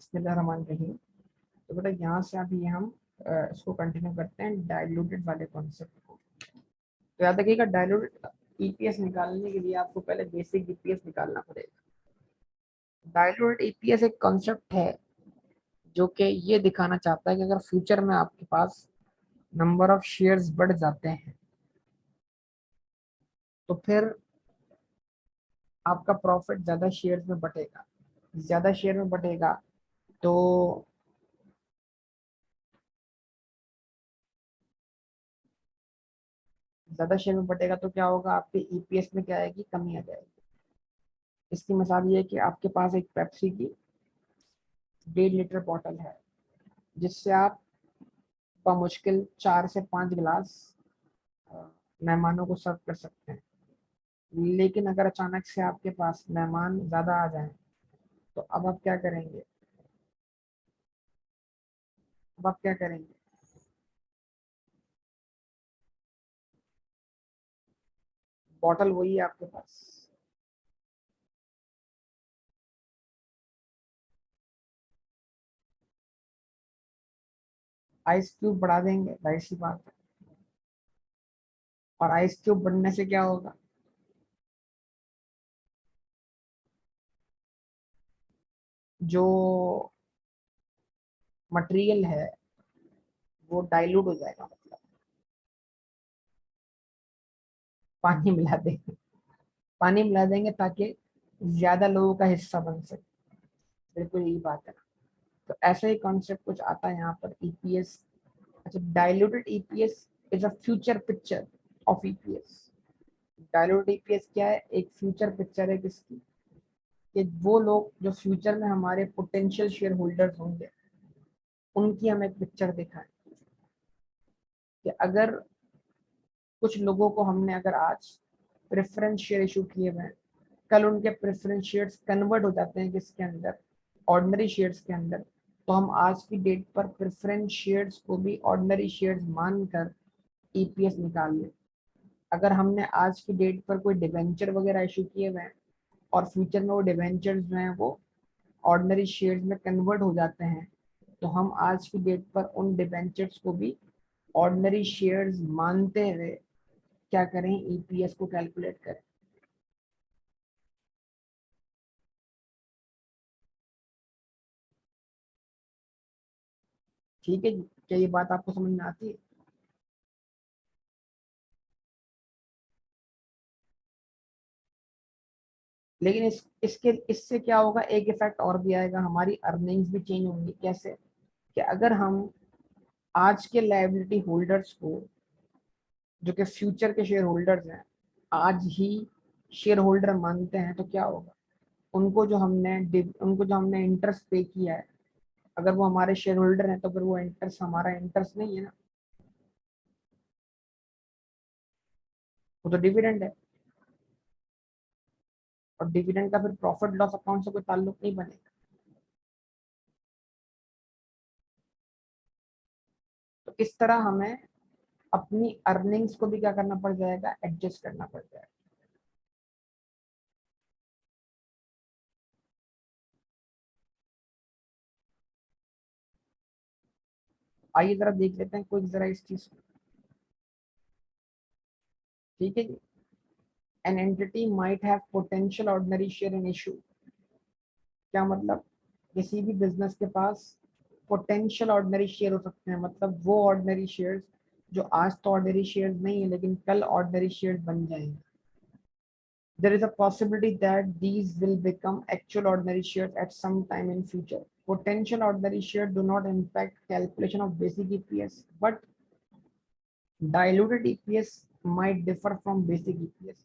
बिस्मिल्लाहिर्रहमानिर्रहीम। तो बेटा यहाँ से अभी हम इसको कंटिन्यू करते हैं डाइल्यूटेड वाले कॉन्सेप्ट को। तो याद रखिएगा, डाइल्यूटेड ईपीएस निकालने के लिए आपको पहले बेसिक ईपीएस निकालना पड़ेगा। डाइल्यूटेड ईपीएस एक कॉन्सेप्ट है जो कि ये दिखाना चाहता है कि अगर फ्यूचर में आपके पास नंबर ऑफ शेयर्स बढ़ जाते हैं तो फिर आपका प्रॉफिट ज्यादा शेयर्स में बटेगा। ज्यादा शेयर में बटेगा तो ज्यादा शेयर में बटेगा तो क्या होगा, आपके ईपीएस में क्या आएगी, कमी आ जाएगी। इसकी मिसाल ये है कि आपके पास एक पेप्सी की 1.5 लीटर बॉटल है जिससे आप बमुश्किल 4 से 5 गिलास मेहमानों को सर्व कर सकते हैं। लेकिन अगर अचानक से आपके पास मेहमान ज्यादा आ जाएं तो अब आप क्या करेंगे, अब आप क्या करेंगे? बॉटल वही है आपके पास, आइस क्यूब बढ़ा देंगे, जाहिर सी बात है। और आइस क्यूब बढ़ने से क्या होगा, जो मटेरियल है वो डाइल्यूट हो जाएगा, मतलब पानी मिला देंगे। पानी मिला देंगे ताकि ज्यादा लोगों का हिस्सा बन सके। बिल्कुल यही बात है। तो ऐसा ही कॉन्सेप्ट कुछ आता है यहाँ पर ईपीएस। अच्छा, diluted EPS is a future picture of EPS. Diluted EPS क्या है, एक फ्यूचर पिक्चर है किसकी, कि वो लोग जो फ्यूचर में हमारे पोटेंशियल शेयर होल्डर्स होंगे उनकी हम एक पिक्चर दिखाएं कि अगर कुछ लोगों को हमने अगर आज प्रेफरेंस शेयर इशू किए हुए हैं, कल उनके प्रेफरेंस शेयर्स कन्वर्ट हो जाते हैं किसके अंदर, ऑर्डिनरी शेयर्स के अंदर, तो हम आज की डेट पर प्रेफरेंस शेयर्स को भी ऑर्डिनरी शेयर्स मानकर ईपीएस निकाल लें। अगर हमने आज की डेट पर कोई डिवेंचर वगैरह इशू किए हुए हैं और फ्यूचर में वो डिवेंचर्स जो हैं वो ऑर्डिनरी शेयर्स में कन्वर्ट हो जाते हैं, तो हम आज की डेट पर उन डिवेंचर्स को भी ऑर्डिनरी शेयर्स मानते हुए क्या करें, ईपीएस को कैलकुलेट करें। ठीक है जी, क्या ये बात आपको समझ में आती है? लेकिन इसके इससे क्या होगा, एक इफेक्ट और भी आएगा, हमारी अर्निंग्स भी चेंज होंगी। कैसे? कि अगर हम आज के लायबिलिटी होल्डर्स को, जो कि फ्यूचर के शेयर होल्डर्स हैं, आज ही शेयर होल्डर मानते हैं तो क्या होगा, उनको जो हमने इंटरेस्ट पे किया है, अगर वो हमारे शेयर होल्डर हैं तो फिर वो इंटरेस्ट हमारा इंटरेस्ट नहीं है ना, वो तो डिविडेंड है। और डिविडेंड का फिर प्रॉफिट लॉस अकाउंट से कोई ताल्लुक नहीं बनेगा। तो इस तरह हमें अपनी अर्निंग्स को भी क्या करना पड़ जाएगा, एडजस्ट करना पड़ जाएगा। आइए जरा देख लेते हैं कोई जरा इस चीज को। ठीक है जी। An entity might have potential ordinary share in issue. क्या मतलब, किसी भी बिजनेस के पास पोटेंशियल ऑर्डिनरी शेयर हो सकते हैं, मतलब वो ऑर्डिनरी शेयर्स जो आज तो ऑर्डिनरी शेयर्स नहीं है लेकिन कल ऑर्डिनरी शेयर्स बन जाएंगे। There is a possibility that these will become actual ordinary shares at some time in future. Potential ordinary shares do not impact calculation of basic EPS, but diluted EPS might differ from basic EPS.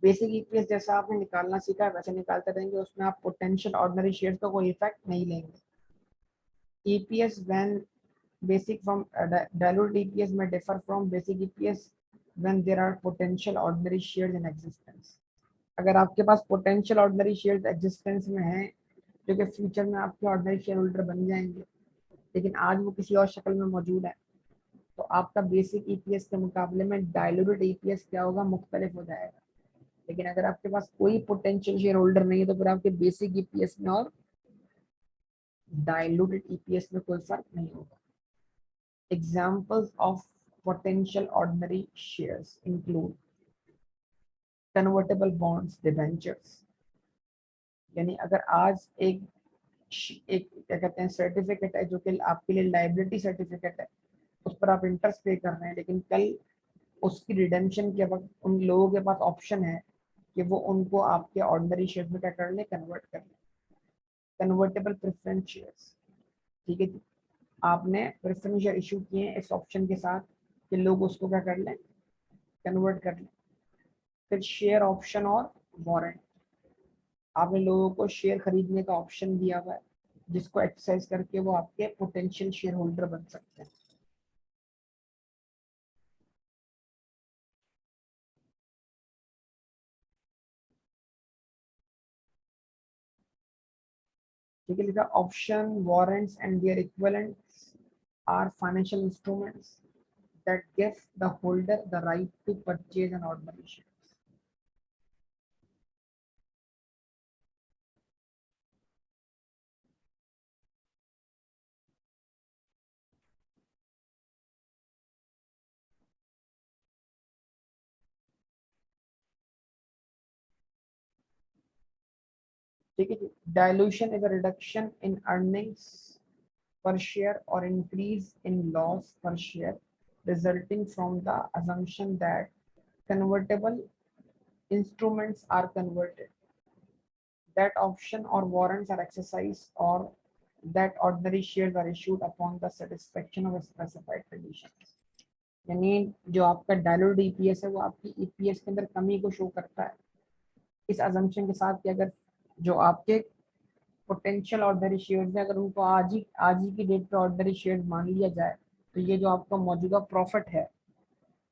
Basic EPS जैसा आपने निकालना सीखा है वैसे निकालते रहेंगे, उसमें आप पोटेंशियल ऑर्डिनरी शेयर्स का कोई इफेक्ट नहीं लेंगे। EPS when basic from dilute EPS may differ from basic EPS when there are potential ordinary shares in existence. अगर आपके पास पोटेंशियल ऑर्डिनरी शेयर्स एग्जिस्टेंस में हैं जो कि फ्यूचर में आपके ऑर्डिनरी शेयर होल्डर बन जाएंगे, लेकिन आज वो किसी और शक्ल में मौजूद है, तो आपका बेसिक ईपीएस के मुकाबले में डायलूटेड ईपीएस क्या होगा, मुख्तलिफ हो जाएगा। लेकिन अगर आपके पास कोई पोटेंशियल शेयर होल्डर नहीं है तो फिर आपके बेसिक ईपीएस में और डाइल्यूटेड ईपीएस में कोई फर्क नहीं होगा। Examples of potential ordinary shares include convertible bonds, debentures. यानी अगर आज एक एक क्या कहते हैं सर्टिफिकेट है जो कि आपके लिए लाइबिलिटी सर्टिफिकेट है, उस पर आप इंटरेस्ट पे कर रहे हैं, लेकिन कल उसकी रिडेम्पशन के वक्त उन लोगों के पास ऑप्शन है कि वो उनको आपके ऑर्डिनरी शेयर में क्या कर लें, कन्वर्ट कर लें। कन्वर्टेबल प्रेफरेंस शेयर्स, ठीक है जी, आपने प्रेफरेंस शेयर इशू किए हैं इस ऑप्शन के साथ कि लोग उसको क्या कर लें, कन्वर्ट कर लें। फिर शेयर ऑप्शन और वारंट, आपने लोगों को शेयर खरीदने का ऑप्शन दिया हुआ है जिसको एक्सरसाइज करके वो आपके पोटेंशियल शेयर होल्डर बन सकते हैं। ठीक है, लिखा option warrants and their equivalents are financial instruments that gives the holder the right to purchase an ordinary shares. ठीक है जी, dilution is a reduction in earnings per share or increase in loss per share resulting from the assumption that convertible instruments are converted, that option or warrants are exercised, or that ordinary shares are issued upon the satisfaction of specified conditions। यानी जो आपका diluted EPS है वो आपकी EPS के अंदर कमी को शो करता है इस अजम्पशन के साथ कि अगर जो आपके पोटेंशियल ऑर्डिनरी शेयर्स है अगर उनको आज ही की डेट पे ऑर्डिनरी शेयर्स मान लिया जाए तो ये जो आपका मौजूदा प्रॉफिट है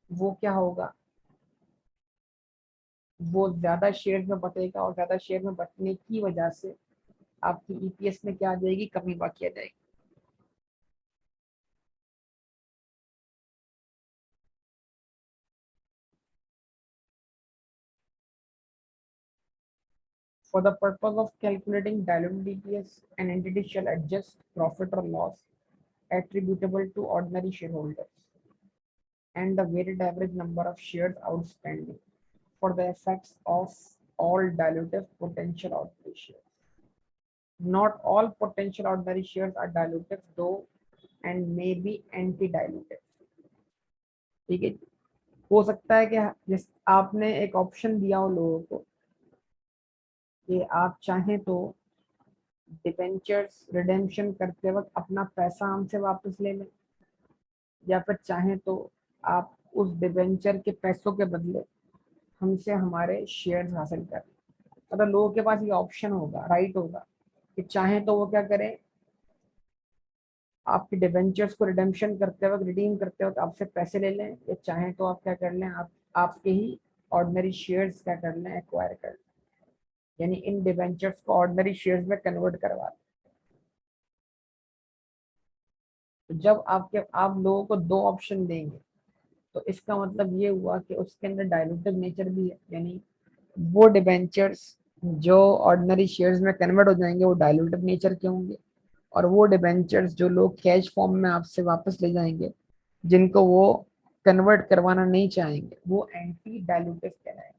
वो क्या होगा, वो ज्यादा शेयर्स में बटेगा और ज्यादा शेयर में बटने की वजह से आपकी ईपीएस में क्या आ जाएगी, कमी बाकी आ जाएगी। For the purpose of calculating diluted EPS, an entity shall adjust profit or loss attributable to ordinary shareholders and the weighted average number of shares outstanding for the effects of all dilutive potential ordinary shares. Not all potential ordinary shares are dilutive though and may be anti-dilutive। ठीक है, हो सकता है कि जिस आपने एक option दिया हो लोगों को कि आप चाहें तो डिबेंचर्स रिडेम्पशन करते वक्त अपना पैसा हमसे वापस ले लें, या फिर चाहें तो आप उस डिबेंचर के पैसों के बदले हमसे हमारे शेयर्स हासिल करें। मतलब लोगों के पास ये ऑप्शन होगा, राइट होगा कि चाहें तो वो क्या करें, आपके डिबेंचर्स को रिडेम्पशन करते वक्त, रिडीम करते वक्त आपसे पैसे ले लें, या चाहें तो आप क्या कर लें, आप आपके ही ऑर्डिनरी शेयर्स क्या कर लें, एक्वायर कर लें, यानी इन डिबेंचर्स को ऑर्डिनरी शेयर्स में कन्वर्ट करवा दें। तो जब आप लोगों को दो ऑप्शन देंगे तो इसका मतलब ये हुआ कि उसके अंदर डायलूटिव नेचर भी है, यानी वो डिबेंचर्स जो ऑर्डिनरी शेयर्स में कन्वर्ट हो जाएंगे वो डायलूटिव नेचर के होंगे, और वो डिबेंचर्स जो लोग कैश फॉर्म में आपसे वापस ले जाएंगे जिनको वो कन्वर्ट करवाना नहीं चाहेंगे वो एंटी डायलूटिव कहलाएंगे।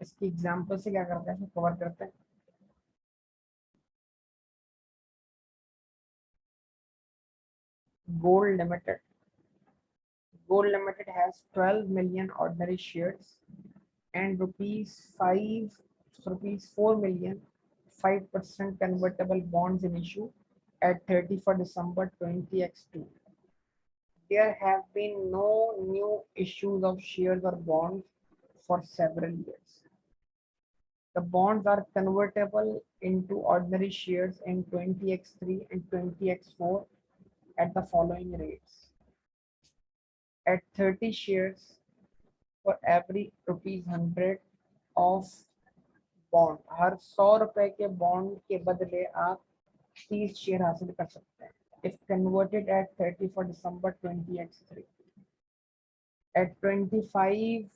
इसकी एग्जाम्पल से क्या करते हैं, कवर करते हैं। Gold Limited. Gold Limited has 12 million ordinary shares and rupees 4 million 5% convertible bonds in issue at 31 December 20x2. There have been no new issues of shares or bonds for several years. The bonds are convertible into ordinary shares in 20x3 and 20x4 at the following rates. At 30 shares for every ₹100 of bond, हर 100 रुपए के bond के बदले आप 30 share हासिल कर सकते हैं. If converted at 31 December 20x3, at 25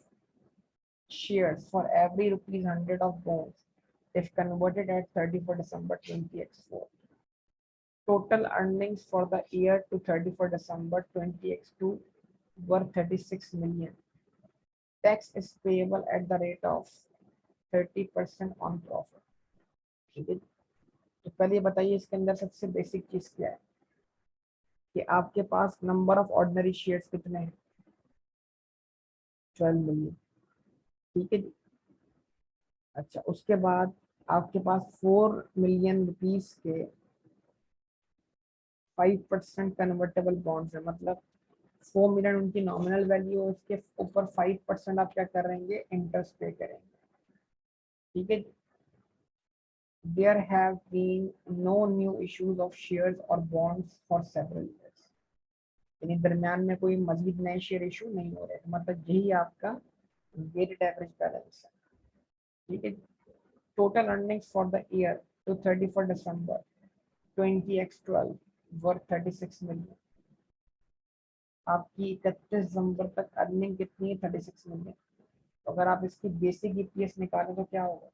shares for every ₹100 of bonds, if converted at 31 December 20x4. Total earnings for the year to 31 December 20x2 were 36 million. Tax is payable at the rate of 30% on profit. ठीक है, तो पहले बताइए इसके अंदर सबसे basic चीज क्या है कि आपके पास नंबर ऑफ ऑर्डिनरी शेयर्स कितने हैं? 12 मिलियन. ठीक है जी. अच्छा, उसके बाद आपके पास 4 मिलियन रुपीस के 5% कन्वर्टेबल बॉन्ड्स है. मतलब 4 मिलियन उनकी नॉमिनल वैल्यू है, उसके ऊपर 5% आप क्या करेंगे? इंटरेस्ट पे करेंगे. ठीक है. There have been no new issues of shares or bonds for several years. यानी दरम्यान में कोई मजीद नए शेयर इशू नहीं हो रहे. मतलब यही आपका वेटेड एवरेज बैलेंस है. ठीक है. Total earnings for the year to 31 December 20x12 were 36 million. आपकी 31 दिसंबर तक अर्निंग कितनी है? 36 मिलियन. तो अगर आप इसकी बेसिक ईपीएस निकालें तो क्या होगा?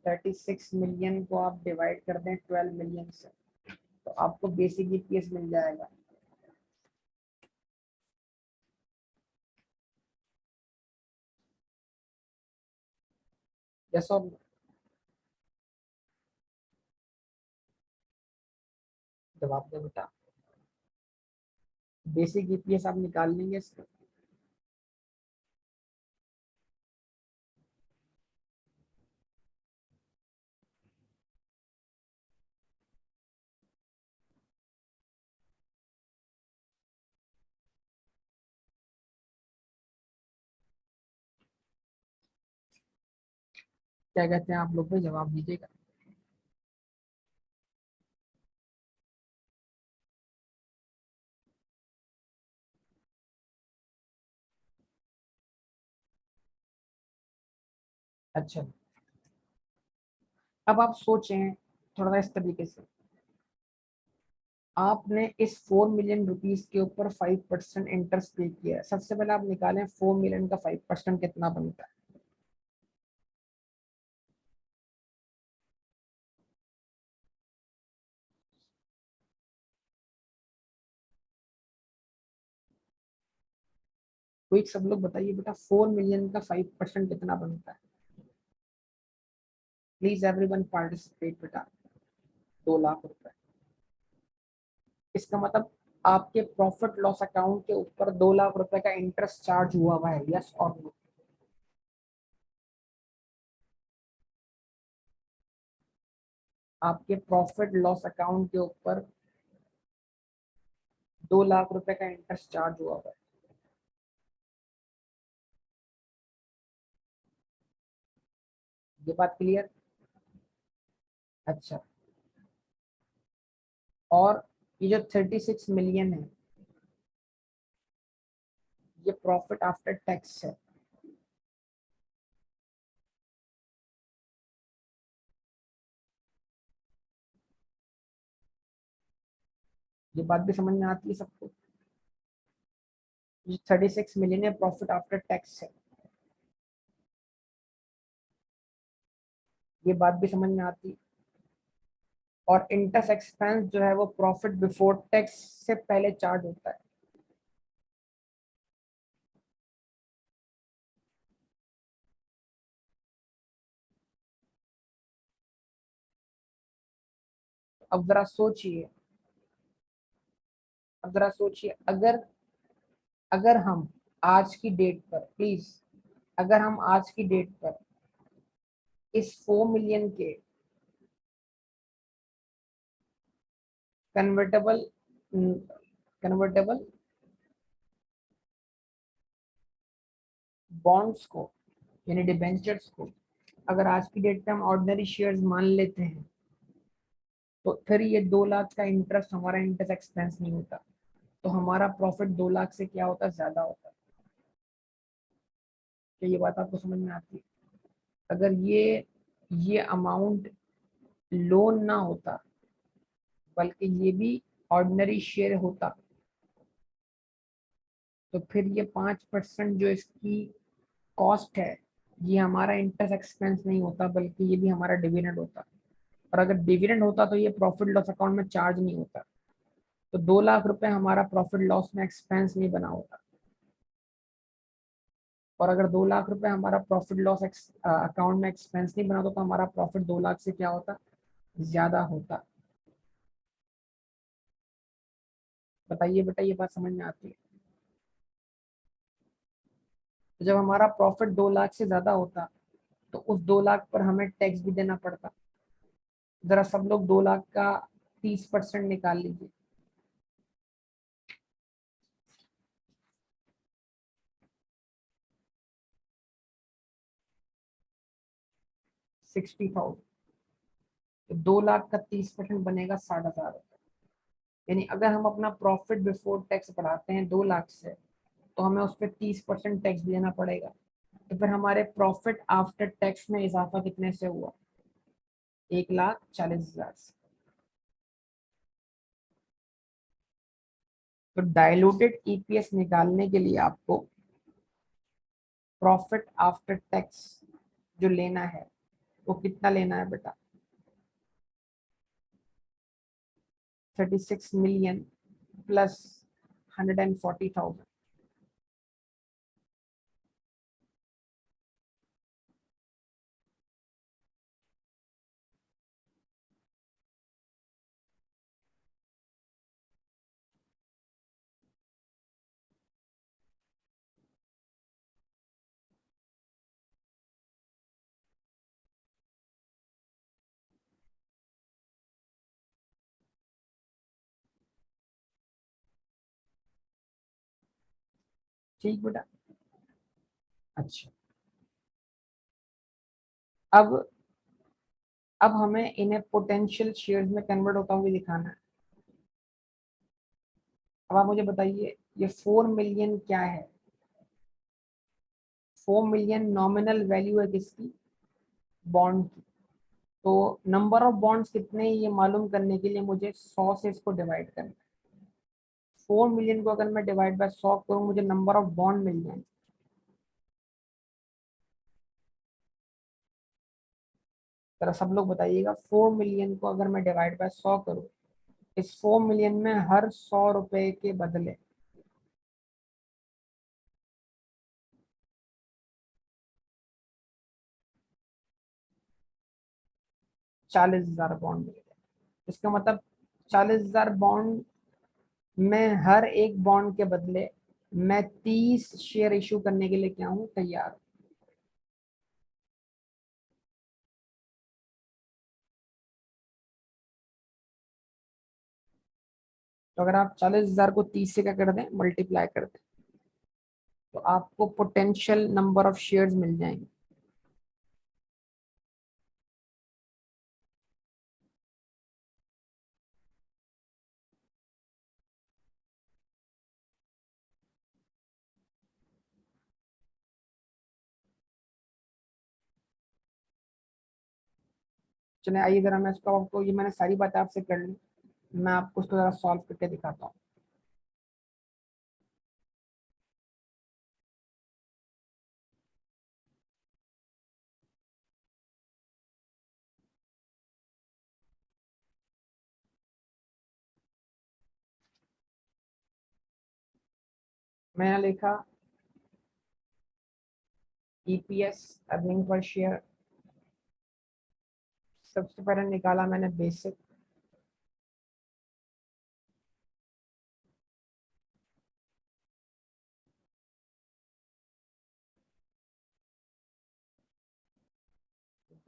36 मिलियन को आप डिवाइड कर दें 12 मिलियन से, तो आपको बेसिक ईपीएस मिल जाएगा. यस और जवाब दे बेटा. बेसिक ईपीएस आप निकाल लेंगे इसका. क्या कहते हैं आप लोग भी जवाब दीजिएगा. अच्छा, अब आप सोचें थोड़ा सा इस तरीके से. आपने इस 4 मिलियन रुपीस के ऊपर 5% इंटरेस्ट पे किया है. सबसे पहले आप निकालें 4 मिलियन का 5% कितना बनता है. क्विक सब लोग बताइए बेटा, 4 मिलियन का 5% कितना बनता है? प्लीज एवरीवन पार्टिसिपेट बेटा. 2 लाख रुपए. इसका मतलब आपके प्रॉफिट लॉस अकाउंट के ऊपर 2 लाख रुपए का इंटरेस्ट चार्ज हुआ है. यस और नो? आपके प्रॉफिट लॉस अकाउंट के ऊपर 2 लाख रुपए का इंटरेस्ट चार्ज हुआ है. ये बात क्लियर? अच्छा, और ये जो 36 मिलियन है ये प्रॉफिट आफ्टर टैक्स है. ये बात भी समझ में आती है सबको? ये 36 मिलियन है प्रॉफिट आफ्टर टैक्स है. ये बात भी समझ में आती है. और इंटरेस्ट एक्सपेंस जो है वो प्रॉफिट बिफोर टैक्स से पहले चार्ज होता है. अब जरा सोचिए, अब जरा सोचिए, अगर अगर हम आज की डेट पर, प्लीज, अगर हम आज की डेट पर इस 4 मिलियन के कन्वर्टेबल कन्वर्टेबल बॉन्ड्स को, यानी डिबेंचर्स को, अगर आज की डेट पे हम ऑर्डिनरी शेयर्स मान लेते हैं, तो फिर ये 2 लाख का इंटरेस्ट हमारा इंटरेस्ट एक्सपेंस नहीं होता, तो हमारा प्रॉफिट 2 लाख से क्या होता है, ज्यादा होता है। तो ये बात आपको समझ में आती है? अगर ये अमाउंट लोन ना होता, बल्कि ये भी ऑर्डिनरी शेयर होता, तो फिर ये 5% जो इसकी कॉस्ट है, ये हमारा इंटरेस्ट एक्सपेंस नहीं होता, बल्कि ये भी हमारा डिविडेंड होता। और अगर डिविडेंड होता तो ये प्रॉफिट लॉस अकाउंट में चार्ज नहीं होता, तो 2 लाख रुपए हमारा प्रॉफिट लॉस में एक्सपेंस नहीं बना होता। और अगर 2 लाख रुपए हमारा प्रॉफिट लॉस अकाउंट में एक्सपेंस नहीं बना होता, तो हमारा प्रॉफिट 2 लाख से क्या होता, ज्यादा होता। बताइए बेटा, ये बात समझ में आती है? तो जब हमारा प्रॉफिट 2 लाख से ज्यादा होता, तो उस 2 लाख पर हमें टैक्स भी देना पड़ता। जरा सब लोग 2 लाख का 30% निकाल लीजिए। 60,000। तो 2 लाख का 30% बनेगा 60,000। यानी अगर हम अपना प्रॉफिट बिफोर टैक्स बढ़ाते हैं 2 लाख से, तो हमें उस पर 30% टैक्स देना पड़ेगा। तो फिर हमारे प्रॉफिट आफ्टर टैक्स में इजाफा कितने से हुआ, 1,40,000 से। तो डाइल्यूटेड ईपीएस निकालने के लिए आपको प्रॉफिट आफ्टर टैक्स जो लेना है, वो कितना लेना है बेटा, 36 मिलियन प्लस 140,000। ठीक बेटा। अच्छा, अब अब हमें इन्हें पोटेंशियल शेयर्स में कन्वर्ट होता हुआ दिखाना है। अब आप मुझे बताइए, ये 4 मिलियन क्या है? 4 मिलियन नॉमिनल वैल्यू है किसकी, बॉन्ड की। तो नंबर ऑफ बॉन्ड्स कितने हैं, ये मालूम करने के लिए मुझे 100 से इसको डिवाइड करना है। 4 मिलियन को अगर मैं डिवाइड बाय 100 करूँ, मुझे नंबर ऑफ बॉन्ड मिल जाएंगे। जरा सब लोग बताइएगा, 4 मिलियन को अगर मैं डिवाइड बाय 100 करूँ, इस 4 मिलियन में हर 100 रुपए के बदले 40,000 बॉन्ड मिलेगा। इसका मतलब 40,000 बॉन्ड में हर एक बॉन्ड के बदले मैं 30 शेयर इशू करने के लिए क्या हूँ, तैयार हूँ। तो अगर आप 40,000 को 30 से क्या कर दें, मल्टीप्लाई कर दें, तो आपको पोटेंशियल नंबर ऑफ शेयर्स मिल जाएंगे। चलिए आइए जरा मैं इसको, आपको ये मैंने सारी बातें आपसे कर ली, मैं आपको उसको जरा सॉल्व करके दिखाता हूँ। मैंने लिखा ईपीएस, अर्निंग पर शेयर। सबसे पहले निकाला मैंने बेसिक,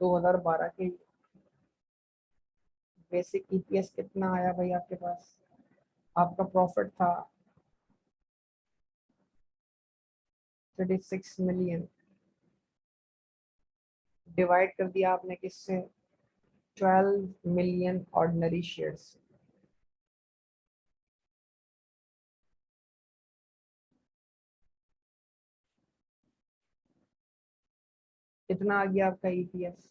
2012 के बेसिक ईपीएस कितना आया भाई आपके पास? आपका प्रॉफिट था 36 मिलियन, डिवाइड कर दिया आपने किससे? 12 मिलियन ऑर्डिनरी शेयर्स। कितना आ गया आपका ईपीएस?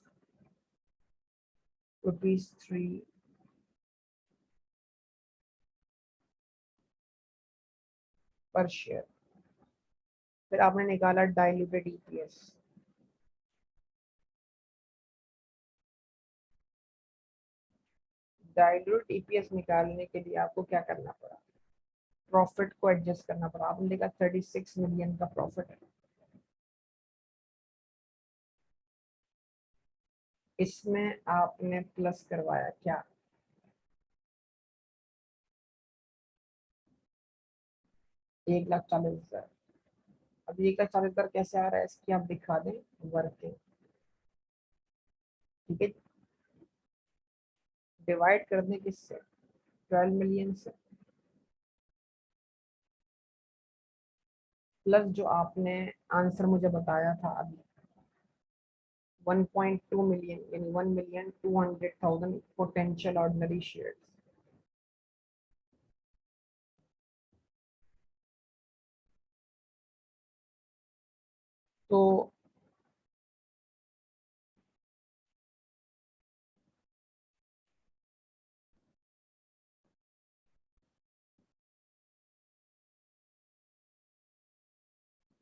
₹3 पर शेयर। फिर आपने निकाला डाइल्यूटेड ईपीएस। डाइल्यूटेड ईपीएस निकालने के लिए आपको क्या करना पड़ा? प्रॉफिट को एडजस्ट करना पड़ा। आपने लिखा 36 मिलियन का प्रॉफिट है, इसमें आपने प्लस करवाया क्या? 1,40,000। अब 1,40,000 कैसे आ रहा है इसकी आप दिखा दें वर्किंग। ठीक है, डिवाइड कर दें किससे? 12 मिलियन से, प्लस जो आपने आंसर मुझे बताया था अभी 1.2 मिलियन, यानी 1,200,000 पोटेंशियल ऑर्डिनरी शेयर्स। तो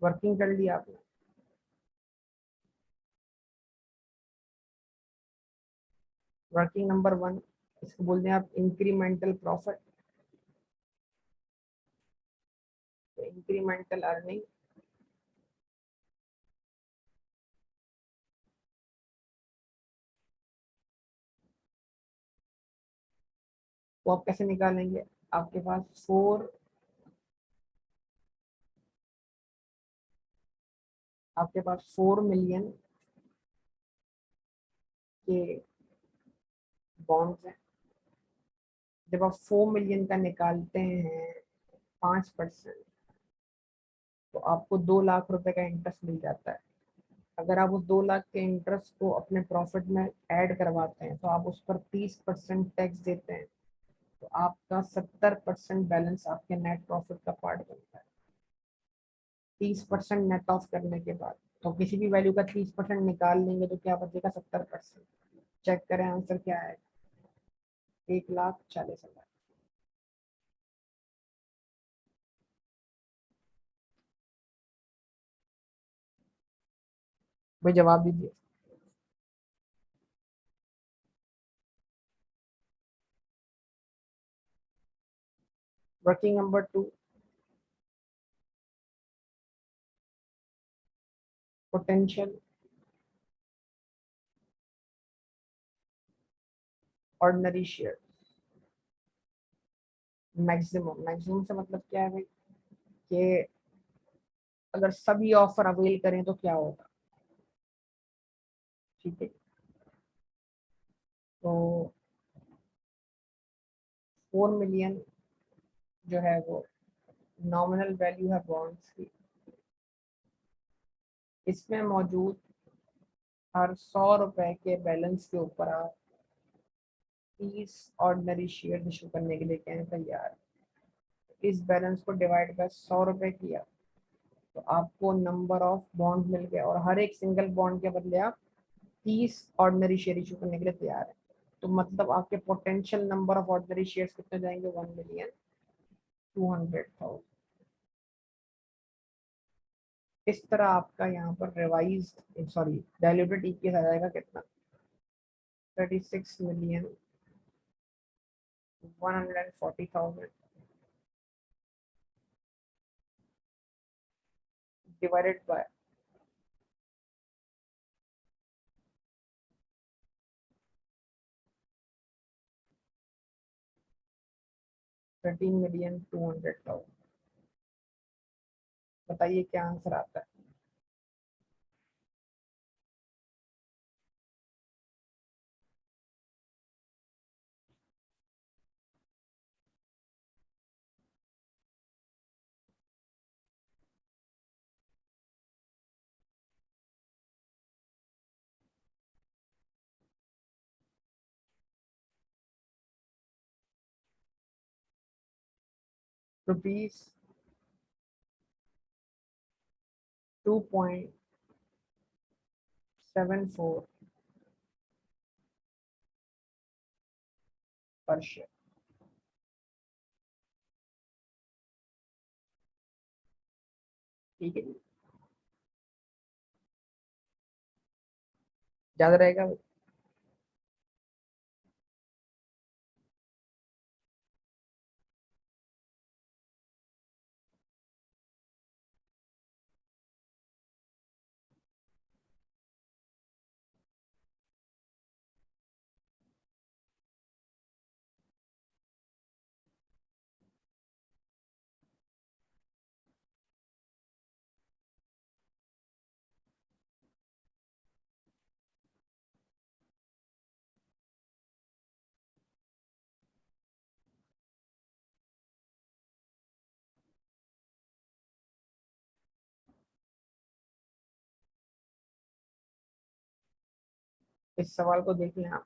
वर्किंग कर लिया आपने। वर्किंग नंबर 1, इसको बोलते हैं आप इंक्रीमेंटल प्रॉफिट, इंक्रीमेंटल अर्निंग। वो आप कैसे निकालेंगे? आपके पास 4 मिलियन के बॉन्ड्स हैं। जब आप 4 मिलियन का निकालते हैं 5%, तो आपको 2 लाख रुपए का इंटरेस्ट मिल जाता है। अगर आप उस 2 लाख के इंटरेस्ट को अपने प्रॉफिट में ऐड करवाते हैं तो आप उस पर 30% टैक्स देते हैं, तो आपका 70% बैलेंस आपके नेट प्रॉफिट का पार्ट बनता है। 30% नेट ऑफ करने के बाद, तो किसी भी वैल्यू का 30% निकाल लेंगे तो क्या बचेगा? 70%। चेक करें आंसर क्या है? 1,40,000। भाई जवाब दीजिए। Working number 2, potential ordinary share. Maximum, maximum से मतलब क्या है भाई? कि अगर सभी ऑफर अवेल करें तो क्या होगा? ठीक है, तो 4 मिलियन जो है वो नॉमिनल वैल्यू है बॉन्ड्स की। इसमें मौजूद हर 100 रुपए के बैलेंस के ऊपर आप 30 ऑर्डिनरी शेयर इशू करने के लिए कहें तैयार। इस बैलेंस को डिवाइड बाय 100 रुपए किया तो आपको नंबर ऑफ बॉन्ड मिल गए, और हर एक सिंगल बॉन्ड के बदले आप 30 ऑर्डिनरी शेयर इशू करने के लिए तैयार है। तो मतलब आपके potential number of ordinary shares कितने जाएंगे? 1,200,000। इस तरह आपका यहाँ पर रिवाइज्ड, सॉरी, डाइल्यूटेड ईपीएस आ जाएगा कितना? 36,140,000 डिवाइडेड बाय 13,200,000। बताइए क्या आंसर आता है? रुपीज 2.74 पर शेयर। ठीक है जी, ज्यादा रहेगा। इस सवाल को देखिए आप।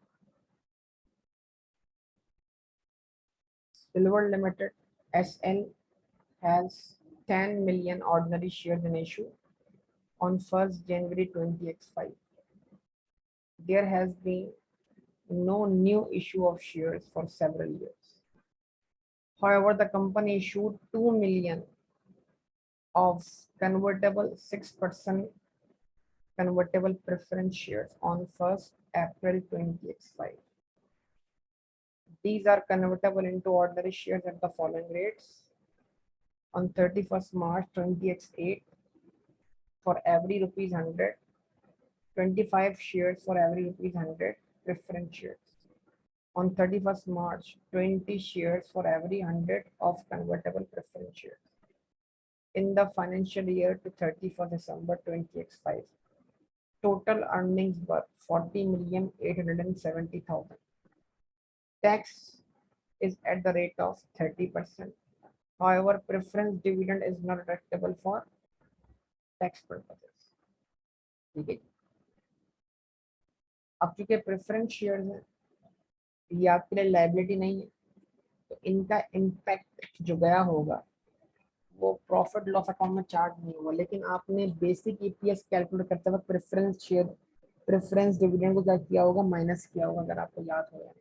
Silver limited SL has 10 million ordinary shares in issue on 1st January 2025. There has been no new issue of shares for several years. However, the company issued 2 million of convertible 6% convertible preference shares on 1st April 2025. These are convertible into ordinary shares at the following rates. On 31st March 20x8 for every rupees 100, 25 shares for every rupees 100 preference shares. On 31st March, 20 shares for every 100 of convertible preference shares. In the financial year to 31st December 20x5, total earnings were 40,870,000. Tax is at the rate of 30%. However, preference dividend is not deductible for tax purposes. ठीक है, अब चूंकि preference share है, ये आपके लिए liability नहीं है, तो इनका इम्पैक्ट जो गया होगा वो प्रॉफिट लॉस अकाउंट में चार्ज नहीं होगा, लेकिन आपने बेसिक EPS कैलकुलेट करते वक्त प्रेफरेंस शेयर प्रेफरेंस डिविडेंड को क्या किया होगा, माइनस किया होगा, अगर आपको याद हो।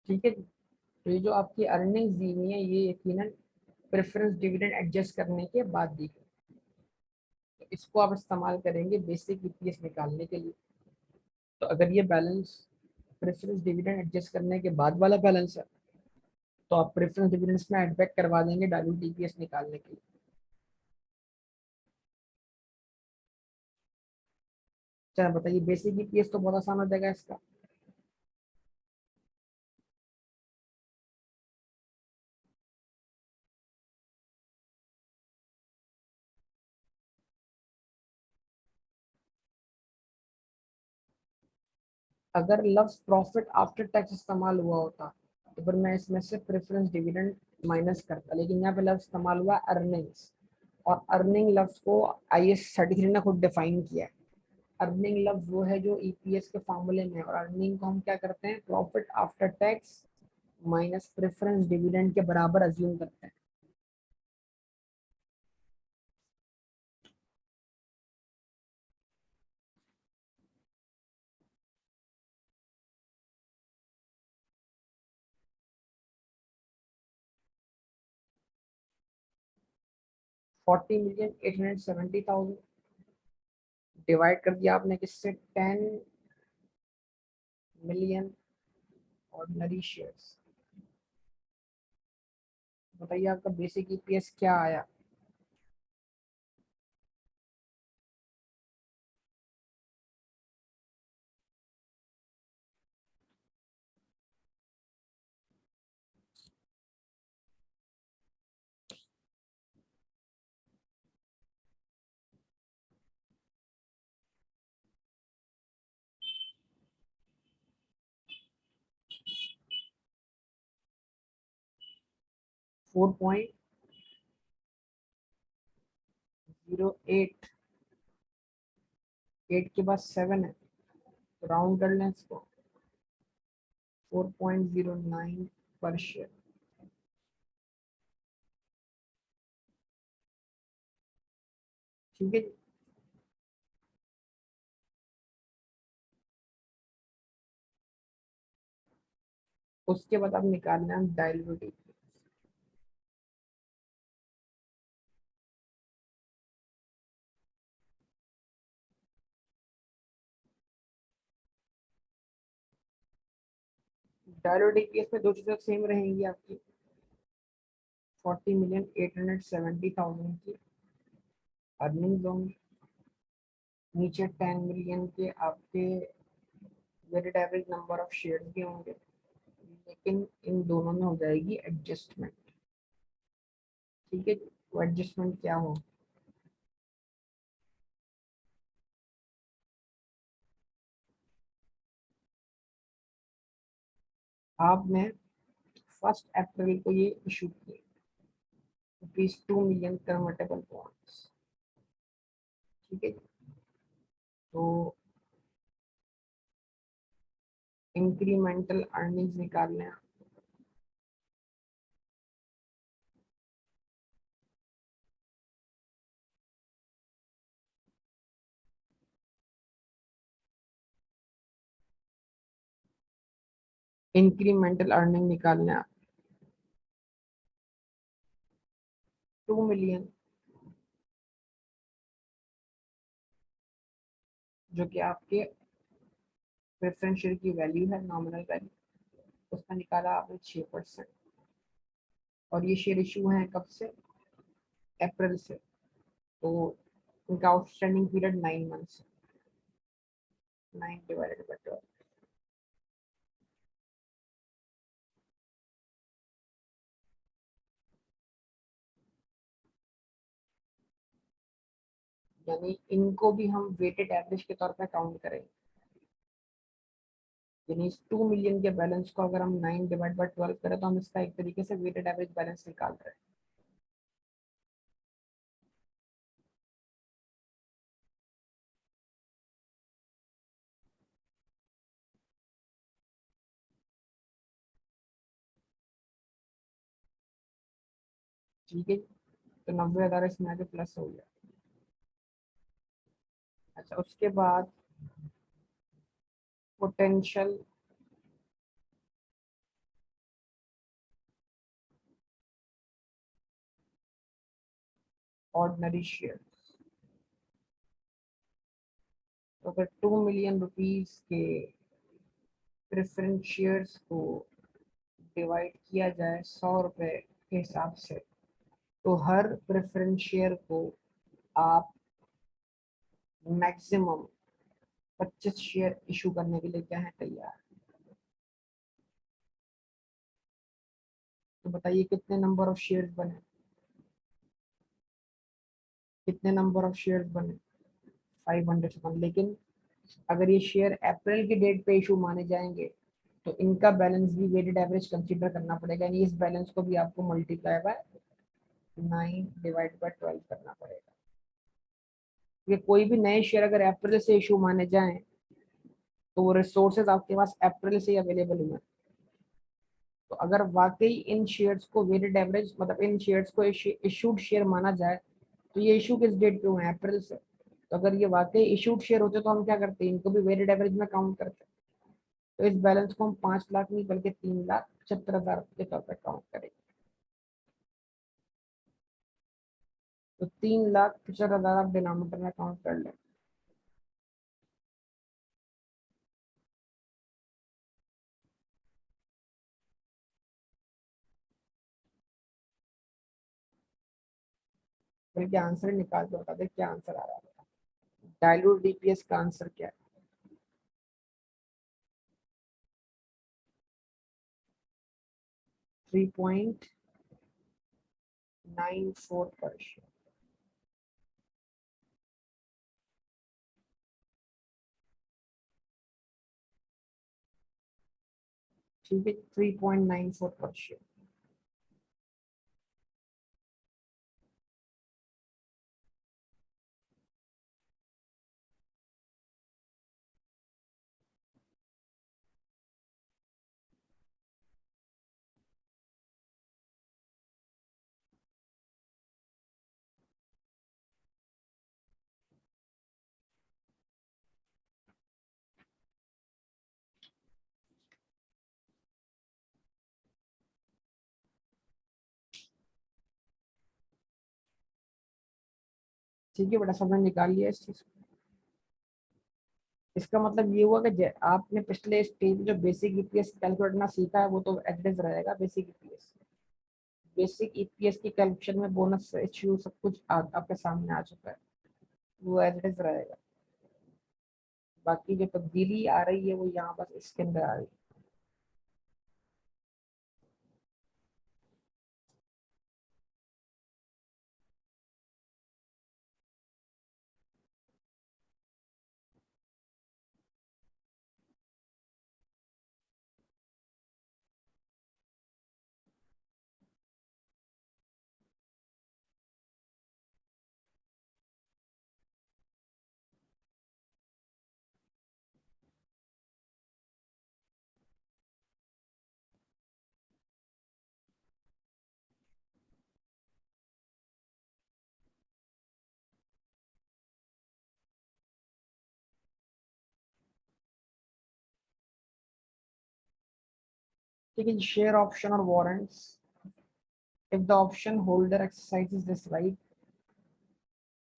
ठीक है, तो ये जो आपकी अर्निंग्स दी हुई है ये यकीनन प्रेफरेंस डिविडेंड एडजस्ट करने के बाद दी गई, तो इसको आप इस्तेमाल करेंगे बेसिक EPS निकालने के लिए। तो अगर ये बैलेंस प्रेफरेंस डिविडेंड एडजस्ट करने के बाद वाला बैलेंस है, तो आप प्रेफरेंस डिविडेंड्स में एड बैक करवा देंगे डायल्यूट EPS निकालने के लिए। चलो बताइए, बेसिक EPS तो बहुत आसान हो जाएगा इसका। अगर लफ्ज प्रॉफिट आफ्टर टैक्स इस्तेमाल हुआ होता तो फिर मैं इसमें से प्रेफरेंस डिविडेंड माइनस करता, लेकिन यहाँ पे लफ्ज इस्तेमाल हुआ अर्निंग्स, और अर्निंग लफ्ज को IAS 33 ने खुद डिफाइन किया है। अर्निंग लफ्ज वो है जो EPS के फॉर्मूले में है, और अर्निंग को हम क्या करते हैं, profit after tax minus preference dividend के बराबर अज्यूम करते हैं। 40,870,000 डिवाइड कर दिया आपने किससे, 10 मिलियन ऑर्डिनरी शेयर्स। बताइए आपका बेसिक EPS क्या आया। 4.08, 8 के बाद 7 है तो राउंड कर लें इसको, 4.09 पर शेयर। ठीक है, उसके बाद अब निकालना है डाइल्यूटेड। डायलोटिक केस में दो चीजें सेम रहेंगी आपकी, 40,870,000 की अर्निंग होंगी, नीचे 10 मिलियन के आपके weighted average number of shares भी होंगे, लेकिन इन दोनों में हो जाएगी एडजस्टमेंट। ठीक है, वो एडजस्टमेंट क्या हो, आपने 1 अप्रैल को ये इशू किए ₹2 मिलियन कन्वर्टेबल बॉन्ड्स। ठीक है, तो इंक्रीमेंटल अर्निंग्स निकालने हैं। इंक्रीमेंटल अर्निंग निकालने हैं 2 मिलियन, जो कि आपके प्रेफरेंस शेयर की वैल्यू है, नॉमिनल वैल्यू, उसका निकाला आपने 6%। और ये शेयर इशू है कब से, अप्रैल से, तो उनका आउटस्टैंडिंग पीरियड 9 मंथ्स, 9 ÷ 12, यानी इनको भी हम वेटेड एवरेज के तौर पर काउंट करेंगे। यानी इस 2 मिलियन के बैलेंस को अगर हम 9 ÷ 12 करें तो हम इसका एक तरीके से वेटेड एवरेज बैलेंस निकाल रहे हैं। ठीक है, तो 90,000 इसमें आके प्लस हो गया। अच्छा, उसके बाद पोटेंशियल ऑर्डिनरी शेयर, तो अगर 2 मिलियन रुपीस के प्रेफरेंस शेयर्स को डिवाइड किया जाए 100 रुपए के हिसाब से, तो हर प्रेफरेंस शेयर को आप मैक्सिमम 25 शेयर इशू करने के लिए क्या है तैयार। तो बताइए कितने नंबर ऑफ शेयर्स बने, कितने नंबर ऑफ शेयर्स बने, 500 लेकिन अगर ये शेयर अप्रैल की डेट पे इशू माने जाएंगे तो इनका बैलेंस भी वेटेड एवरेज कंसीडर करना पड़ेगा, यानी इस बैलेंस को भी आपको मल्टीप्लाई बाय 9 ÷ 12 करना पड़ेगा। ये कोई भी नए शेयर अगर अप्रैल से इशू माने जाएं तो वो रिसोर्सेज आपके पास अप्रैल से अवेलेबल हुए, तो अगर वाकई इन शेयर्स को वेटेड एवरेज मतलब इन शेयर्स को इशूड शेयर माना जाए तो ये इशू किस डेट पे हुए हैं, अप्रैल से। तो अगर ये वाकई इशूड शेयर होते तो हम क्या करते हैं, इनको भी वेटेड एवरेज में काउंट करते हैं। तो इस बैलेंस को हम 5 लाख नहीं बल्कि 3,75,000 के तौर पर काउंट करेंगे। तो 3,75,000 आप डिनोमिनेटर में काउंट कर लें। बल्कि आंसर निकाल के बता दे क्या आंसर आ रहा है। डायलूट डीपीएस का आंसर क्या है, 3.94%। ठीक है, 3.94%। ठीक है बेटा, सबने निकाल लिया इस चीज को। इसका मतलब ये हुआ कि आपने पिछले स्टेज में जो बेसिक ईपीएस कैलकुलेट करना सीखा है वो तो एडरेस रहेगा। बेसिक ईपीएस की कैलकुलेशन में बोनस इश्यू सब कुछ आपके सामने आ चुका है, वो एडरेस रहेगा। बाकी जो तब्दीली आ रही है वो यहाँ बस इसके अंदर आ रही है। ठीक है, शेयर ऑप्शन और warrants. If the option holder exercises this right,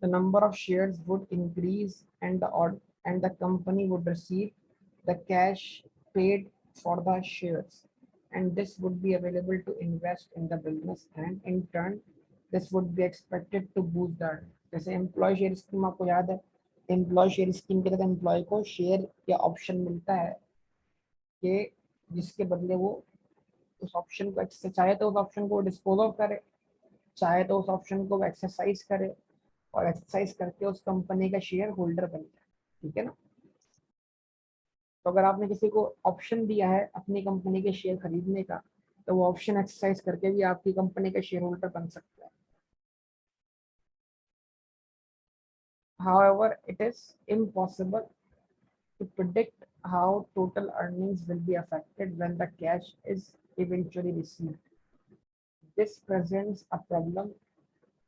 the number of shares would increase and the company would receive the cash paid for the shares, and this would be available to invest in the business, and in turn this would be expected to boost the earnings. जैसे employ share scheme आपको याद है, employ share scheme के तहत employ को share या option मिलता है कि जिसके बदले वो उस ऑप्शन को चाहे तो उस ऑप्शन को डिस्पोज ऑफ करे, चाहे तो उस ऑप्शन को एक्सरसाइज करे, और एक्सरसाइज करके उस कंपनी का शेयर होल्डर बन जाए। ठीक है ना। तो अगर आपने किसी को ऑप्शन दिया है अपनी कंपनी के शेयर खरीदने का, तो वो ऑप्शन एक्सरसाइज करके भी आपकी कंपनी का शेयर होल्डर बन सकता है। However, it is impossible to predict how total earnings will be affected when the cash is eventually received. This presents a problem,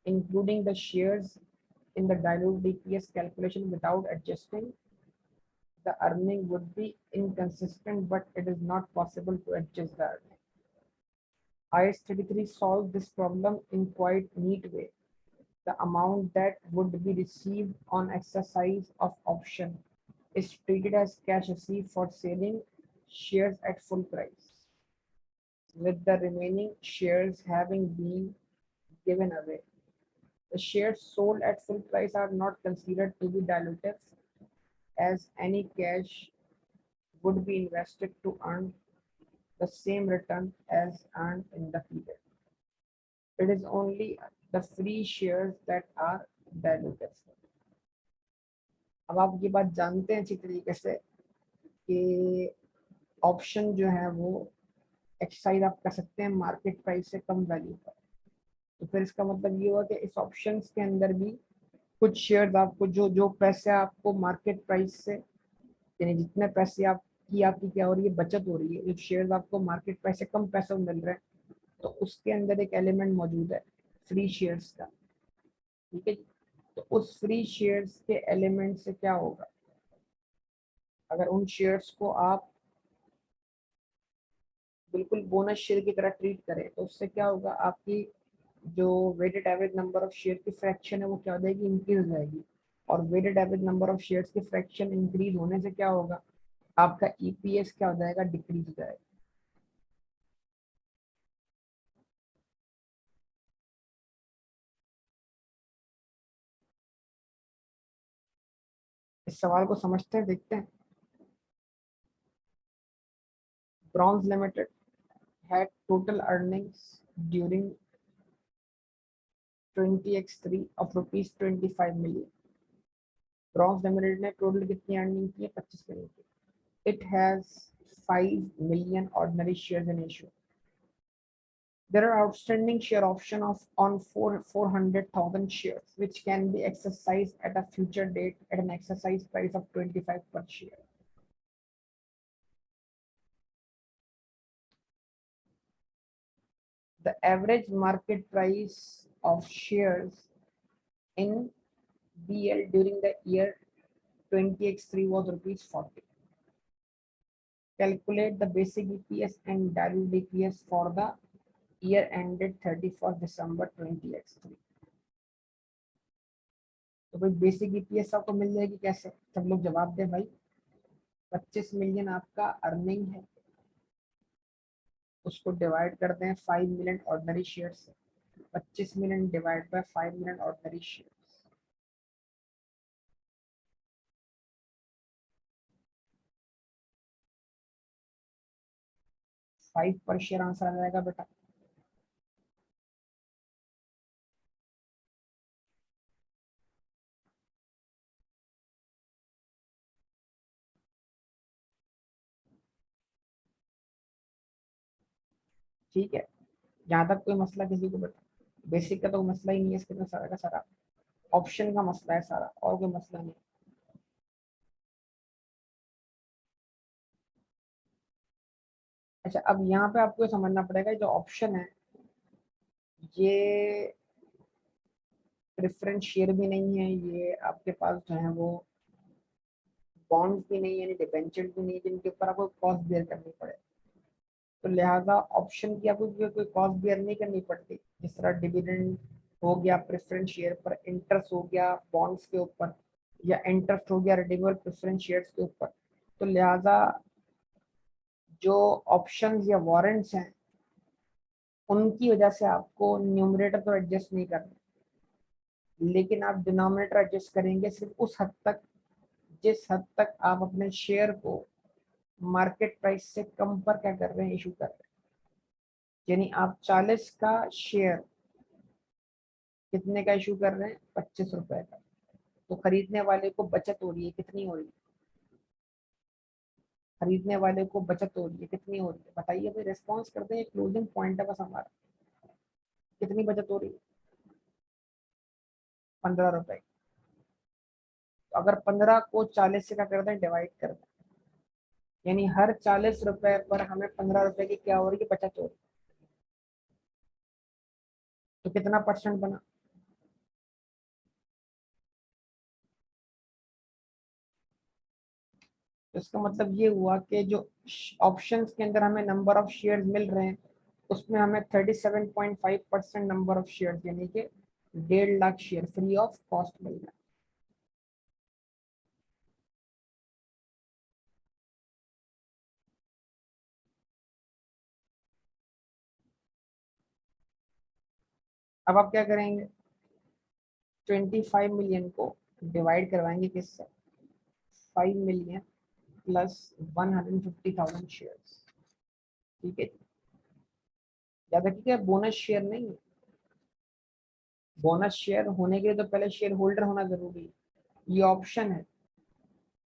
including the shares in the diluted EPS calculation. Without adjusting, the earning would be inconsistent, but it is not possible to adjust the earning. IS-33 solved this problem in quite neat way. The amount that would be received on exercise of option is treated as cash received for selling shares at full price, with the remaining shares having been given away. The shares sold at full price are not considered to be dilutive, as any cash would be invested to earn the same return as earned in the period. It is only the free shares that are dilutive. अब आप ये बात जानते हैं अच्छी तरीके से कि ऑप्शन जो है वो एक्सरसाइज आप कर सकते हैं मार्केट प्राइस से कम वैल्यू पर। तो फिर इसका मतलब ये हुआ कि इस ऑप्शंस के अंदर भी कुछ शेयर्स आपको जो जो पैसे आपको मार्केट प्राइस से, यानी जितने पैसे आपकी क्या हो रही है, बचत हो रही है, जो शेयर्स आपको मार्केट प्राइस से कम पैसे में मिल रहे हैं, तो उसके अंदर एक एलिमेंट मौजूद है फ्री शेयर्स का। ठीक है जी। तो उस फ्री शेयर्स के एलिमेंट से क्या होगा, अगर उन शेयर्स को आप बिल्कुल बोनस शेयर की तरह ट्रीट करें तो उससे क्या होगा, आपकी जो weighted average number of share की फ्रैक्शन है वो क्या हो जाएगी, इंक्रीज हो जाएगी। और weighted average number of shares की फ्रैक्शन इंक्रीज होने से क्या होगा, आपका ईपीएस क्या हो जाएगा, डिक्रीज हो जाएगा। इस सवाल को समझते हैं, देखते हैं। Bronze limited had total earnings during 20x3 of rupees 25 million. Bronze limited ने टोटल कितनी अर्निंग की है, 25 मिलियन की। It has 5 million ordinary shares in issue. There are outstanding share option of on 400,000 shares, which can be exercised at a future date at an exercise price of 25 per share. The average market price of shares in BL during the year 20x3 was rupees 40. Calculate the basic EPS and diluted EPS for the year ended 31st December 20x3. तो भाई basic EPS आपको मिल जाएगी कैसे, सब लोग जवाब दे भाई। 25 million आपका अर्निंग है, उसको डिवाइड करते हैं 5 मिलियन ऑर्डिनरी शेयर से। 25 million divide by 5 million ordinary share, 5 पर शेयर आंसर आ जाएगा बेटा। ठीक है, यहाँ तक कोई मसला किसी को बेटा? बेसिक का तो मसला ही नहीं है, इसके तो सारा का सारा ऑप्शन का मसला है सारा, और कोई मसला नहीं। अच्छा, अब यहाँ पे आपको ये समझना पड़ेगा, जो ऑप्शन है ये प्रेफरेंस शेयर भी नहीं है, ये आपके पास जो है वो बॉन्ड्स भी नहीं है, यानी डिबेंचर भी नहीं है जिनके ऊपर आपको कॉस्ट बेयर करनी पड़े। तो लिहाजा ऑप्शन की आपको कोई कॉस्ट बेयर नहीं करनी पड़ती, जिस तरह डिविडेंड हो गया प्रेफरेंस शेयर पर, इंटरेस्ट हो गया बॉन्ड्स के ऊपर, या इंटरेस्ट हो गया रिडीमेबल प्रेफरेंस शेयर्स के ऊपर। तो लिहाजा जो ऑप्शंस या वारंट्स हैं उनकी वजह से आपको न्यूमरेटर तो एडजस्ट नहीं करना, लेकिन आप डिनोमिनेटर एडजस्ट करेंगे सिर्फ उस हद तक जिस हद तक आप अपने शेयर को मार्केट प्राइस से कम पर क्या कर रहे हैं, इशू कर रहे हैं। यानी आप 40 का शेयर कितने का इशू कर रहे हैं, 25 रुपए का। तो खरीदने वाले को बचत हो रही है, कितनी हो रही है? खरीदने वाले को बचत हो रही है, कितनी हो रही है? बताइए भाई, रेस्पॉन्स करते हैं, क्लोजिंग पॉइंट है बस हमारा। कितनी बचत हो रही है? 15 रुपए। तो अगर 15 को 40 से क्या कर दें, डिवाइड कर दें, यानी हर 40 रुपए पर हमें 15 रुपए की क्या हो रही है, बचत हो रही है। तो कितना परसेंट बना? तो इसका मतलब ये हुआ कि जो ऑप्शंस के अंदर हमें नंबर ऑफ शेयर्स मिल रहे हैं, उसमें हमें 37.5% नंबर ऑफ शेयर्स, यानी कि 1.5 lakh share free of cost मिल रहा है। अब आप क्या करेंगे, 25 मिलियन को डिवाइड करवाएंगे किससे, 5 मिलियन प्लस 150,000 शेयर्स। ठीक है, याद रखिएगा बोनस शेयर नहीं है। बोनस शेयर होने के लिए तो पहले शेयर होल्डर होना जरूरी है। ये ऑप्शन है,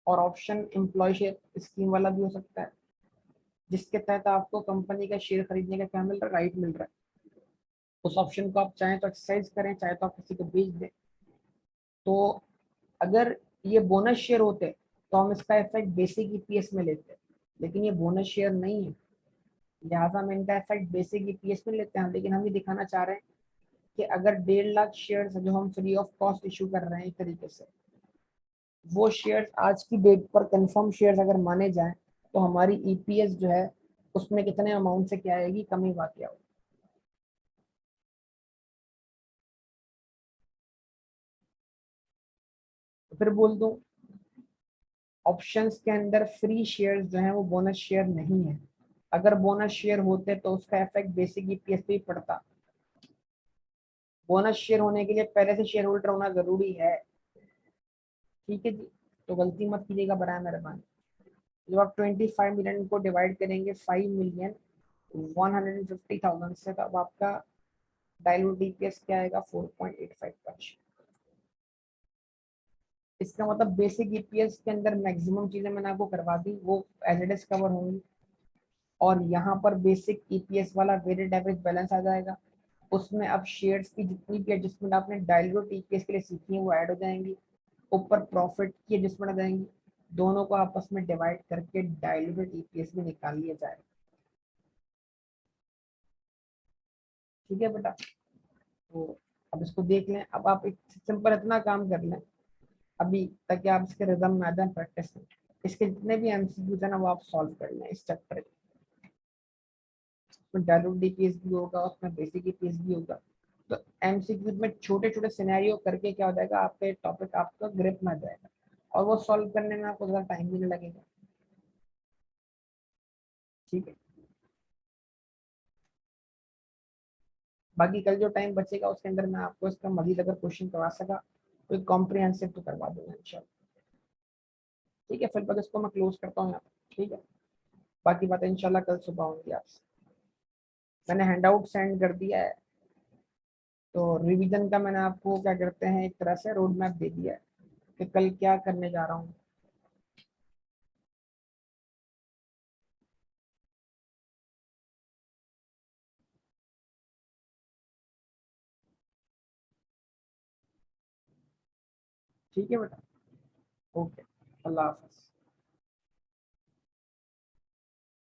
और ऑप्शन एम्प्लॉय शेयर स्कीम वाला भी हो सकता है, जिसके तहत आपको कंपनी का शेयर खरीदने का क्या मिल रहा है, राइट मिल रहा है। उस ऑप्शन को आप चाहें तो एक्सरसाइज करें, चाहे तो आप किसी को बेच दें। तो अगर ये बोनस शेयर होते तो हम इसका इफेक्ट बेसिक ईपीएस में लेते, लेकिन ये बोनस शेयर नहीं है, लिहाजा हम इनका इफेक्ट बेसिक ईपीएस में लेते हैं। लेकिन हम ये दिखाना चाह रहे हैं कि अगर 1.5 लाख शेयर जो हम फ्री ऑफ कॉस्ट इशू कर रहे हैं एक तरीके से, वो शेयर्स आज की डेट पर कंफर्म शेयर्स अगर माने जाएं, तो हमारी ईपीएस जो है उसमें कितने अमाउंट से क्या आएगी, कमी वाकई होगी। तो फिर बोल दूं, ऑप्शंस के अंदर फ्री शेयर्स जो है वो बोनस शेयर नहीं है। अगर बोनस शेयर होते तो उसका इफेक्ट बेसिक ईपीएस पे ही पड़ता। बोनस शेयर होने के लिए पहले से शेयर होल्डर होना जरूरी है। ठीक है जी, तो गलती मत कीजिएगा बराए मेहरबानी। जब आप 25 मिलियन को डिवाइड करेंगे 5,150,000 से, तब आपका डायलूट डीपीएस क्या आएगा, 4.85%। इसका मतलब बेसिक ईपीएस के अंदर मैक्सिमम चीजें मैंने आपको करवा दी, वो एज इट इज कवर होंगी। और यहाँ पर बेसिक ईपीएस वाला वेटेड एवरेज बैलेंस आ जाएगा, उसमें अब शेयर्स की जितनी भी एडजस्टमेंट आपने डायलूट ईपीएस के लिए सीखी है वो ऐड हो जाएंगी, ऊपर प्रॉफिट की एडजस्टमेंट आ जाएंगी। दोनों को आपस में डिवाइड करके डायलूटेड ईपीएस में निकाल लिया जाएगा। ठीक है बेटा, तो अब इसको देख लें। अब आप एक सिंपल इतना काम कर लें अभी, ताकि आप इसके रिदम में आ जाए, प्रैक्टिस में इसके जितने भी एमसीक्यूज है ना वो आप सॉल्व कर लें इस चैप्टर में। डायलूट ईपीएस भी होगा, उसमें बेसिक ईपीएस भी होगा। तो एमसीक्यू में छोटे छोटे सिनेरियो करके क्या हो जाएगा, आपके टॉपिक आपका ग्रिप में आ जाएगा और वो सॉल्व करने में आपको ज़्यादा टाइम भी नहीं लगेगा। ठीक है, बाकी कल जो टाइम बचेगा उसके अंदर मैं आपको इसका मजीद अगर क्वेश्चन करवा सका तो एक कॉम्प्रिहेंसिव तो करवा दूंगा इंशाल्लाह। ठीक है, फिर बस इसको मैं क्लोज करता हूँ यहाँ पे। ठीक है, बाकी बातें इंशाल्लाह कल सुबह होंगी आपसे। मैंने हैंड आउट सेंड कर दिया है, तो रिवीजन का मैंने आपको क्या करते हैं एक तरह से रोड मैप दे दिया है कि कल क्या करने जा रहा हूँ। ठीक है बेटा, ओके, अल्लाह हाफिज।